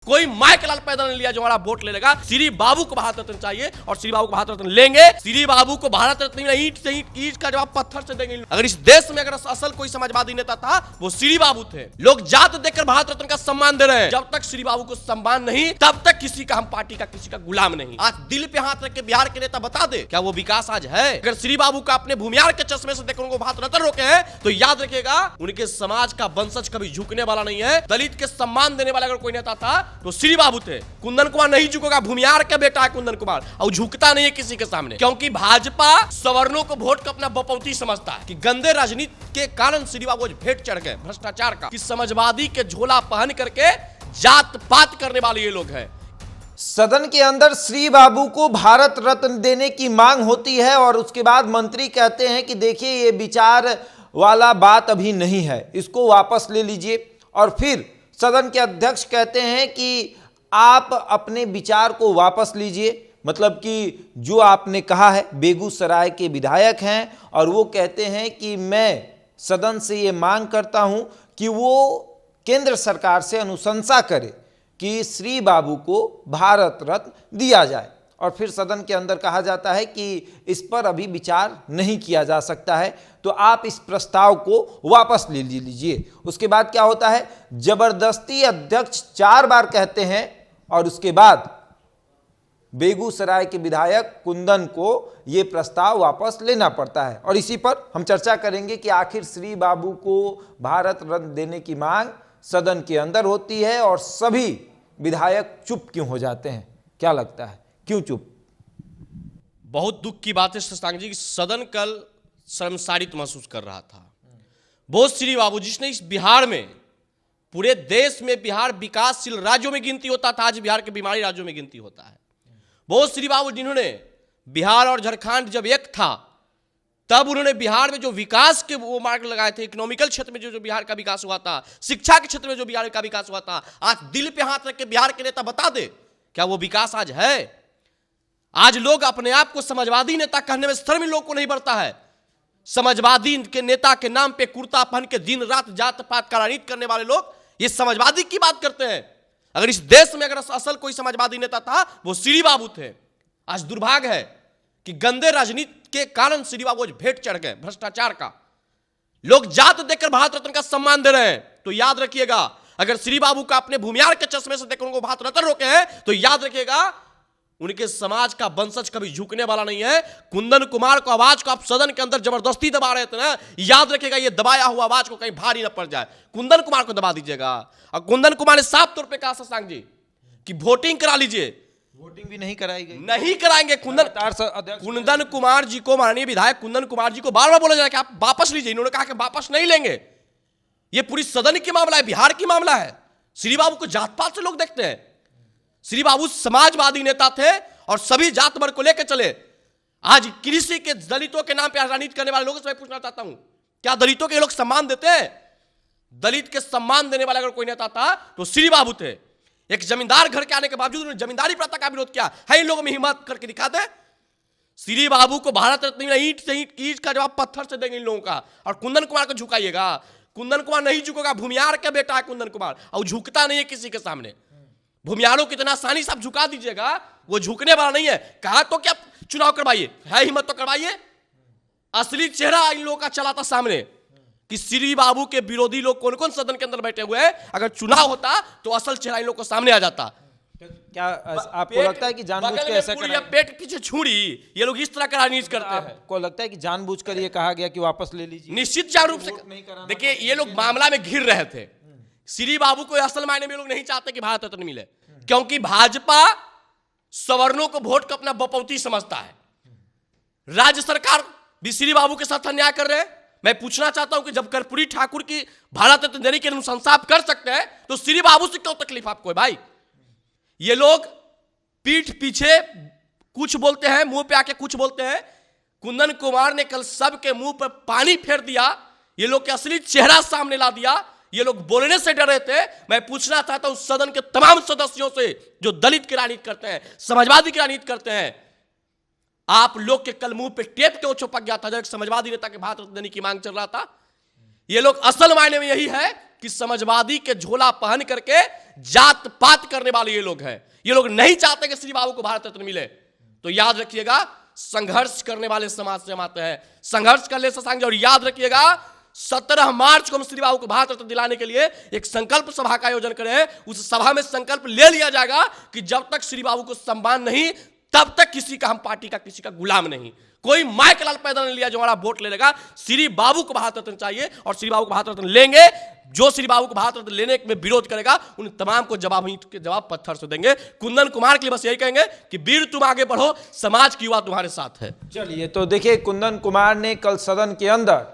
कोई माइक लाल पैदा नहीं लिया जो हमारा वोट ले लेगा। श्री बाबू को भारत रत्न चाहिए और श्री बाबू को भारत रत्न लेंगे। श्री बाबू को भारत रत्न ईंट से ईंट का जवाब पत्थर से देंगे। अगर इस देश में अगर असल कोई समाजवादी नेता था वो श्री बाबू थे। लोग जात देखकर भारत रत्न का सम्मान दे रहे हैं। जब तक श्री बाबू को सम्मान नहीं तब तक किसी का हम पार्टी का किसी का गुलाम नहीं। आज दिल पे हाथ रख के बिहार के नेता बता दे क्या वो विकास आज है? अगर श्री बाबू का अपने भूमियार के चश्मे से देखकर उनको भारत रत्न रोके हैं तो याद रखिएगा उनके समाज का वंशज कभी झुकने वाला नहीं है। दलित के सम्मान देने वाला अगर कोई नेता था तो श्री बाबू थे। कुंदन कुमार नहीं झुकेगा। भूमियार का बेटा है कुंदन कुमार और झुकता नहीं है किसी के सामने, क्योंकि भाजपा सवर्णों को वोट का अपना बपौती समझता है कि गंदे राजनीति के कारण श्री बाबू भेंट चढ़ गए भ्रष्टाचार का, कि समाजवादी के झोला पहन करके जात पात करने वाले ये लोग हैं। सदन के अंदर श्री बाबू को भारत रत्न देने की मांग होती है और उसके बाद मंत्री कहते हैं कि देखिए ये विचार वाला बात अभी नहीं है, इसको वापस ले लीजिए। और फिर सदन के अध्यक्ष कहते हैं कि आप अपने विचार को वापस लीजिए। मतलब कि जो आपने कहा है, बेगूसराय के विधायक हैं और वो कहते हैं कि मैं सदन से ये मांग करता हूं कि वो केंद्र सरकार से अनुशंसा करे कि श्री बाबू को भारत रत्न दिया जाए। और फिर सदन के अंदर कहा जाता है कि इस पर अभी विचार नहीं किया जा सकता है, तो आप इस प्रस्ताव को वापस ले लीजिए। उसके बाद क्या होता है, जबरदस्ती अध्यक्ष 4 बार कहते हैं और उसके बाद बेगूसराय के विधायक कुंदन को यह प्रस्ताव वापस लेना पड़ता है। और इसी पर हम चर्चा करेंगे कि आखिर श्री बाबू को भारत रत्न देने की मांग सदन के अंदर होती है और सभी विधायक चुप क्यों हो जाते हैं? क्या लगता है, क्यों चुप? बहुत दुख की बात है शशांक जी, सदन कल शर्मसारित महसूस कर रहा था। वो श्री बाबू जिसने इस बिहार में, पूरे देश में बिहार विकासशील राज्यों में गिनती होता था, आज बिहार के बीमारी राज्यों में गिनती होता है। वो श्री बाबू जिन्होंने बिहार और झारखंड जब एक था तब उन्होंने बिहार में जो विकास के वो मार्ग लगाए थे, इकोनॉमिकल क्षेत्र में जो बिहार का विकास हुआ था, शिक्षा के क्षेत्र में जो बिहार का विकास हुआ था, आज दिल पे हाथ रख के बिहार के नेता बता दे क्या वो विकास आज है? आज लोग अपने आप को समाजवादी नेता कहने में शर्म लोग को नहीं बढ़ता है। समाजवादी के नेता के नाम पे कुर्ता पहन के दिन रात जात पात का राजनीति करने वाले लोग ये समाजवादी की बात करते हैं। अगर इस देश में अगर असल कोई समाजवादी नेता था वो श्री बाबू थे। आज दुर्भाग्य है कि गंदे राजनीति के कारण श्री बाबू भेंट चढ़ गए भ्रष्टाचार का। लोग जात देखकर भारत रत्न का सम्मान दे रहे हैं, तो याद रखिएगा अगर श्री बाबू का अपने भूमियार के चश्मे से देखकर उनको भारत रत्न रोके हैं तो याद रखिएगा उनके समाज का वंशज कभी झुकने वाला नहीं है। कुंदन कुमार को आवाज को आप सदन के अंदर जबरदस्ती दबा रहे थे ना, याद रखिएगा ये दबाया हुआ आवाज को कहीं भारी न पड़ जाए। कुंदन कुमार को दबा दीजिएगा। और कुंदन कुमार ने साफ तौर पे कहा शशांक जी कि वोटिंग करा लीजिए। वोटिंग भी नहीं कराई गई, नहीं कराएंगे। कुंदन कुमार जी को, माननीय विधायक कुंदन कुमार जी को बार बार बोला जाए कि आप वापस लीजिए। इन्होंने कहा कि वापस नहीं लेंगे। ये पूरी सदन की मामला है, बिहार की मामला है। श्री बाबू को जात पात से लोग देखते हैं। श्री बाबू समाजवादी नेता थे और सभी जात वर्ग को लेकर चले। आज कृषि के दलितों के नाम पे राजनीति करने वाले लोगों से मैं पूछना चाहता हूं क्या दलितों के लोग सम्मान देते हैं? दलित के सम्मान देने वाला अगर कोई नेता था तो श्री बाबू थे। एक जमींदार घर के आने के बावजूद उन्होंने जमींदारी प्रथा का विरोध किया है। इन लोगों में हिम्मत करके दिखा दे। श्री बाबू को भारत रत्न ईंट से ईंट का जवाब पत्थर से देंगे इन लोगों का। और कुंदन कुमार को झुकाइएगा। कुंदन कुमार नहीं झुकेगा। भूमियार का बेटा है कुंदन कुमार और झुकता नहीं है किसी के सामने। भूमियारों को इतना आसानी से आप झुका दीजिएगा, वो झुकने वाला नहीं है। कहा तो क्या चुनाव करवाइए, है हिम्मत तो करवाइए। असली चेहरा इन लोगों का चला था सामने कि श्री बाबू के विरोधी लोग कौन कौन सदन के अंदर बैठे हुए हैं। अगर चुनाव होता तो असल चेहरा इन लोग को सामने आ जाता। क्या आपको लगता है कि जानबूझ के ऐसा करा? पेट पीछे छुरी, ये लोग इस तरह का राजनीति करते हैं। आपको लगता है कि जानबूझकर ये कहा गया कि वापस ले लीजिए? निश्चित रूप से। देखिए ये लोग मामला में घिर रहे थे। श्री बाबू को असल मायने में लोग नहीं चाहते कि भारत रत्न मिले, क्योंकि भाजपा सवर्णों को वोट का अपना बपौती समझता है। राज्य सरकार भी श्री बाबू के साथ अन्याय कर रहे हैं। मैं पूछना चाहता हूं कि जब कर्पूरी ठाकुर की भारत रत्न देने की अनुशंसा आप कर सकते हैं तो श्री बाबू से क्यों तकलीफ आपको है भाई? ये लोग पीठ पीछे कुछ बोलते हैं, मुंह पे आके कुछ बोलते हैं। कुंदन कुमार ने कल सबके मुंह पर पानी फेर दिया। ये लोग के असली चेहरा सामने ला दिया। ये लोग बोलने से डर रहे थे। मैं पूछना चाहता हूं सदन के तमाम सदस्यों से जो दलित की राजनीति करते हैं, समाजवादी की राजनीति करते हैं, आप लोग के कल मुंह पे टेप क्यों चिपक गया था जब एक समाजवादी नेता के भारत रत्न देने की मांग चल रहा था? ये लोग असल मायने में यही है कि समाजवादी के झोला पहन करके जात पात करने वाले ये लोग हैं। ये लोग नहीं चाहते कि श्री बाबू को भारत रत्न मिले। तो याद रखिएगा, संघर्ष करने वाले समाज से हम आते हैं, संघर्ष कर ले शशांक जी। और याद रखिएगा 17 मार्च को हम श्री बाबू को भारत रत्न दिलाने के लिए एक संकल्प सभा का आयोजन करें। उस सभा में संकल्प ले लिया जाएगा कि जब तक श्री बाबू को सम्मान नहीं, तब तक किसी का, हम पार्टी का किसी का गुलाम नहीं। कोई माइक लाल पैदा नहीं लिया जो हमारा वोट ले लेगा। श्री बाबू को भारत रत्न चाहिए और श्री बाबू को भारत रत्न लेंगे। जो श्री बाबू को भारत रत्न लेने में विरोध करेगा उन तमाम को जवाब पत्थर से देंगे। कुंदन कुमार के लिए बस यही कहेंगे कि वीर तुम आगे बढ़ो, समाज की युवा तुम्हारे साथ है। चलिए, तो देखिए कुंदन कुमार ने कल सदन के अंदर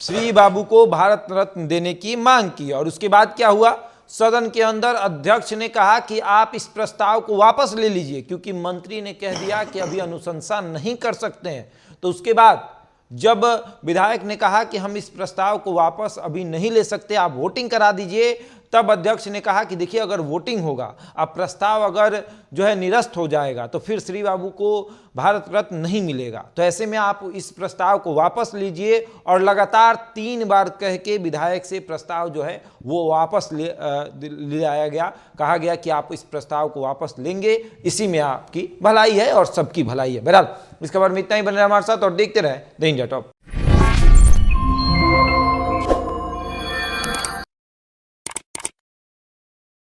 श्री बाबू को भारत रत्न देने की मांग की और उसके बाद क्या हुआ, सदन के अंदर अध्यक्ष ने कहा कि आप इस प्रस्ताव को वापस ले लीजिए, क्योंकि मंत्री ने कह दिया कि अभी अनुशंसा नहीं कर सकते हैं। तो उसके बाद जब विधायक ने कहा कि हम इस प्रस्ताव को वापस अभी नहीं ले सकते, आप वोटिंग करा दीजिए, तब अध्यक्ष ने कहा कि देखिए अगर वोटिंग होगा, अब प्रस्ताव अगर जो है निरस्त हो जाएगा तो फिर श्री बाबू को भारत रत्न नहीं मिलेगा। तो ऐसे में आप इस प्रस्ताव को वापस लीजिए। और लगातार 3 बार कह के विधायक से प्रस्ताव जो है वो वापस ले आया गया। कहा गया कि आप इस प्रस्ताव को वापस लेंगे, इसी में आपकी भलाई है और सबकी भलाई है। बहरहाल इस खबर में इतना ही। बने रहे हमारे साथ और देखते रहे द इंडिया टॉप।